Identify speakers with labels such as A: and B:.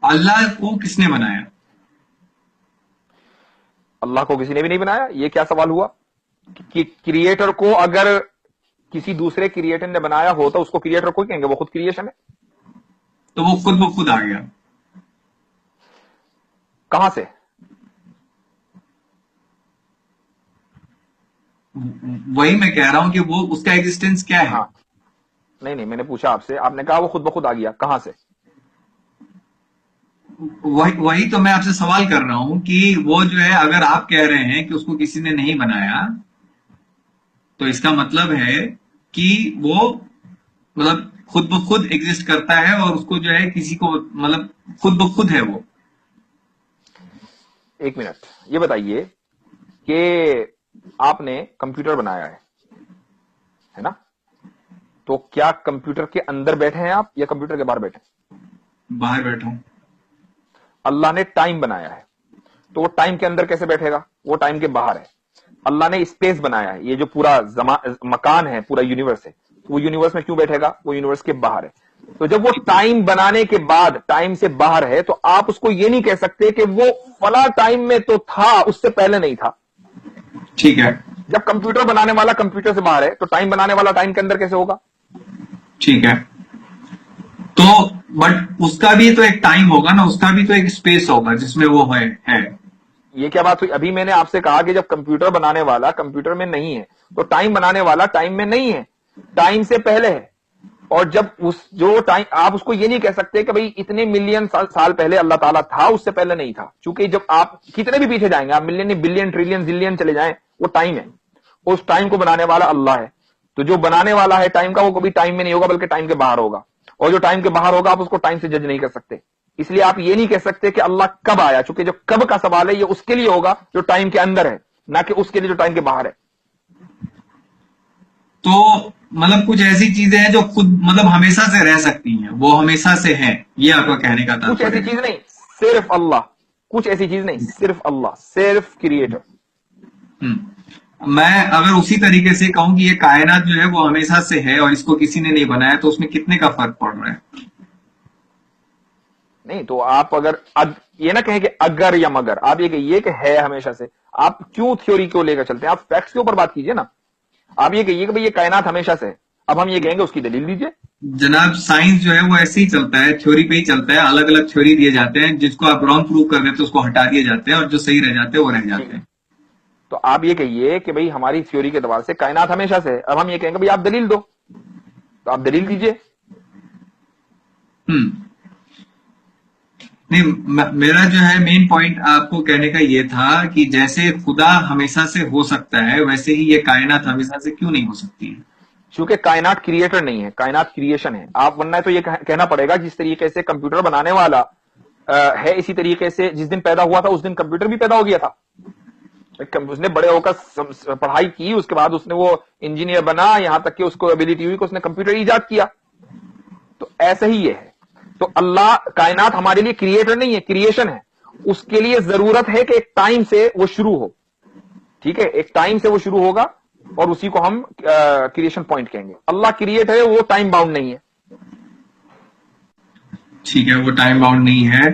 A: अल्लाह को किसने बनाया?
B: अल्लाह को किसी ने भी नहीं बनाया। ये क्या सवाल हुआ कि क्रिएटर को अगर किसी दूसरे क्रिएटर ने बनाया हो तो उसको क्रिएटर को कहेंगे, वो खुद क्रिएशन है।
A: तो वो खुद ब खुद आ गया
B: कहां से?
A: वही मैं कह रहा हूं कि वो उसका एग्जिस्टेंस क्या है?
B: हाँ, नहीं, मैंने पूछा आपसे, आपने कहा वो खुद ब खुद आ गया, कहां से?
A: वही तो मैं आपसे सवाल कर रहा हूं कि वो जो है, अगर आप कह रहे हैं कि उसको किसी ने नहीं बनाया, तो इसका मतलब है कि वो मतलब खुद ब खुद एग्जिस्ट करता है और उसको जो है किसी को मतलब खुद ब खुद है वो।
B: एक मिनट, ये बताइए कि आपने कंप्यूटर बनाया है ना? तो क्या कंप्यूटर के अंदर बैठे हैं आप या कंप्यूटर के बाहर बैठे हैं?
A: बाहर बैठा हूं।
B: अल्लाह ने टाइम बनाया है, तो वो टाइम के अंदर कैसे बैठेगा? वो टाइम के बाहर है। अल्लाह ने स्पेस बनाया है, ये जो पूरा मकान है, पूरा यूनिवर्स है, वो यूनिवर्स में क्यों बैठेगा? वो यूनिवर्स के बाहर है। तो जब वो टाइम बनाने के बाद टाइम से बाहर है, तो आप उसको ये नहीं कह सकते कि वो फला टाइम में तो था, उससे पहले नहीं था।
A: ठीक है,
B: जब कंप्यूटर बनाने वाला कंप्यूटर से बाहर है, तो टाइम बनाने वाला टाइम के अंदर कैसे होगा?
A: ठीक है। तो बट उसका भी तो एक टाइम होगा ना, उसका भी तो एक स्पेस होगा जिसमें वो है।
B: ये क्या बात हुई? अभी मैंने आपसे कहा कि जब कंप्यूटर बनाने वाला कंप्यूटर में नहीं है, तो टाइम बनाने वाला टाइम में नहीं है, टाइम से पहले है। और जब उस जो टाइम, आप उसको ये नहीं कह सकते कि भाई इतने मिलियन साल पहले अल्लाह ताला था, उससे पहले नहीं था। क्योंकि जब आप कितने भी पीछे जाएंगे, आप मिलियन बिलियन ट्रिलियन जिलियन चले जाएं, वो टाइम है। उस टाइम को बनाने वाला अल्लाह है। तो जो बनाने वाला है टाइम का, वो कभी टाइम में नहीं होगा, बल्कि टाइम के बाहर होगा। और जो टाइम के बाहर होगा, आप उसको टाइम से जज नहीं कर सकते। इसलिए आप ये नहीं कह सकते कि अल्लाह कब आया, क्योंकि जो कब का सवाल है, ये उसके लिए होगा जो टाइम के अंदर है, ना कि उसके लिए जो टाइम के बाहर है।
A: तो मतलब कुछ ऐसी चीजें हैं जो खुद मतलब हमेशा से रह सकती हैं, वो हमेशा से है, ये आपका कहने का
B: कुछ ऐसी
A: तात्पर्य है?
B: चीज नहीं, सिर्फ अल्लाह। कुछ ऐसी चीज नहीं, सिर्फ अल्लाह, सिर्फ क्रिएटर।
A: मैं अगर उसी तरीके से कहूं कि ये कायनात जो है वो हमेशा से है और इसको किसी ने नहीं बनाया, तो उसमें कितने का फर्क पड़ रहा है?
B: नहीं, तो आप अगर ये ना कहें कि अगर या मगर, आप ये कहिए कि है हमेशा से। आप क्यों थ्योरी को लेकर चलते हैं? आप फैक्ट्स के ऊपर बात कीजिए ना। आप ये कहिए कि भाई ये कायनात हमेशा से है, अब हम ये कहेंगे उसकी दलील दीजिए।
A: जनाब, साइंस जो है वो ऐसे ही चलता है, थ्योरी पे ही चलता है। अलग अलग थ्योरी दिए जाते हैं, जिसको आप रॉन्ग प्रूव कर देते हैं उसको हटा दिए जाते हैं, और जो सही रह जाते हैं वो रह
B: ठीक
A: जाते
B: है,
A: हैं।
B: तो आप ये कहिए कि भाई हमारी थ्योरी के एतबार से कायनात हमेशा से है। अब हम ये कहेंगे भाई आप दलील दो, तो आप दलील दीजिए।
A: हम्म नहीं, मेरा जो है मेन पॉइंट आपको कहने का ये था कि जैसे खुदा हमेशा से हो सकता है, वैसे ही ये कायनात हमेशा से क्यों नहीं हो सकती है?
B: क्योंकि कायनात क्रिएटर नहीं है, कायनात क्रिएशन है। आप वरना तो ये कहना पड़ेगा जिस तरीके से कंप्यूटर बनाने वाला है, इसी तरीके से जिस दिन पैदा हुआ था उस दिन कंप्यूटर भी पैदा हो गया था। उसने बड़े होकर पढ़ाई की, उसके बाद उसने वो इंजीनियर बना, यहां तक कि उसको एबिलिटी हुई कि उसने कंप्यूटर ईजाद किया। तो ऐसे ही ये है। तो अल्लाह, कायनात हमारे लिए क्रिएटर नहीं है, क्रिएशन है। उसके लिए जरूरत है कि एक टाइम से वो शुरू हो। ठीक है, एक टाइम से वो शुरू होगा और उसी को हम क्रिएशन पॉइंट कहेंगे। अल्लाह क्रिएट है, वो टाइम बाउंड नहीं है।
A: ठीक है, वो टाइम बाउंड नहीं है।